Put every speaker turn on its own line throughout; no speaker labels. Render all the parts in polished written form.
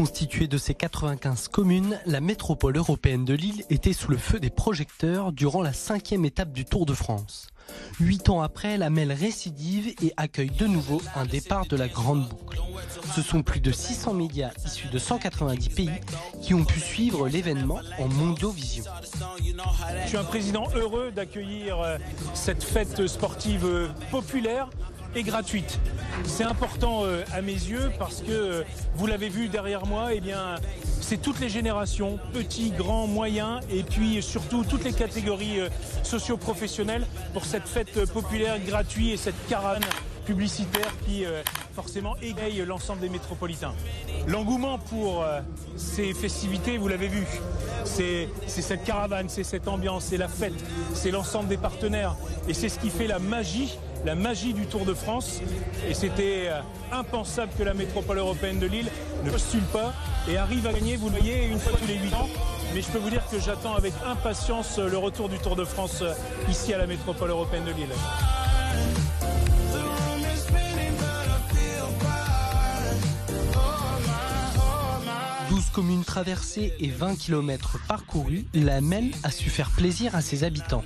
Constituée de ses 95 communes, la métropole européenne de Lille était sous le feu des projecteurs durant la 5e étape du Tour de France. 8 ans après, la Melle récidive et accueille de nouveau un départ de la Grande Boucle. Ce sont plus de 600 médias issus de 190 pays qui ont pu suivre l'événement en mondovision.
Je suis un président heureux d'accueillir cette fête sportive populaire et gratuite. C'est important à mes yeux parce que vous l'avez vu derrière moi, eh bien, c'est toutes les générations, petits, grands, moyens et puis surtout toutes les catégories socio-professionnelles pour cette fête populaire gratuite et cette caravane publicitaire qui forcément égaye l'ensemble des métropolitains. L'engouement pour ces festivités, vous l'avez vu, c'est cette caravane, c'est cette ambiance, c'est la fête, c'est l'ensemble des partenaires et c'est ce qui fait la magie du Tour de France. Et c'était impensable que la métropole européenne de Lille ne postule pas et arrive à gagner, vous le voyez, une fois tous les 8 ans. Mais je peux vous dire que j'attends avec impatience le retour du Tour de France ici à la métropole européenne de Lille.
12 communes traversées et 20 km parcourus, la Melle a su faire plaisir à ses habitants.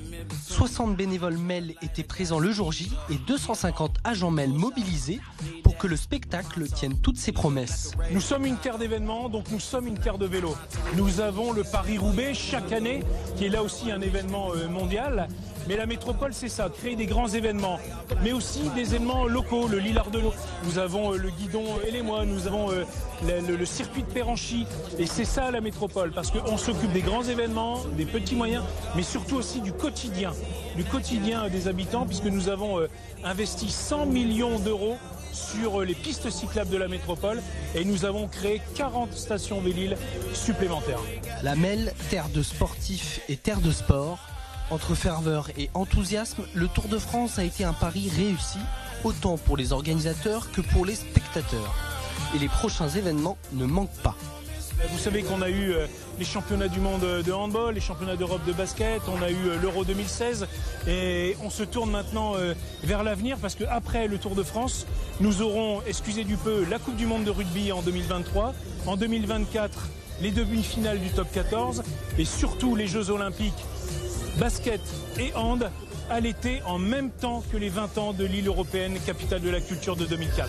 60 bénévoles Melle étaient présents le jour J et 250 agents Melle mobilisés pour que le spectacle tienne toutes ses promesses.
Nous sommes une terre d'événements, donc nous sommes une terre de vélo. Nous avons le Paris-Roubaix chaque année, qui est là aussi un événement mondial. Mais la métropole, c'est ça, créer des grands événements, mais aussi des événements locaux, le Lille Ardenau. Nous avons le guidon Élémois, nous avons le circuit de Péranchy. Et c'est ça la métropole, parce qu'on s'occupe des grands événements, des petits moyens, mais surtout aussi du quotidien des habitants, puisque nous avons investi 100 millions d'euros sur les pistes cyclables de la métropole et nous avons créé 40 stations Vélil supplémentaires.
La Melle, terre de sportifs et terre de sport. Entre ferveur et enthousiasme, le Tour de France a été un pari réussi, autant pour les organisateurs que pour les spectateurs. Et les prochains événements ne manquent pas.
Vous savez qu'on a eu les championnats du monde de handball, les championnats d'Europe de basket, on a eu l'Euro 2016 et on se tourne maintenant vers l'avenir parce qu'après le Tour de France, nous aurons, excusez du peu, la Coupe du monde de rugby en 2023, en 2024, les demi-finales du top 14 et surtout les Jeux olympiques basket et hand à l'été en même temps que les 20 ans de l'île européenne, capitale de la culture de 2004.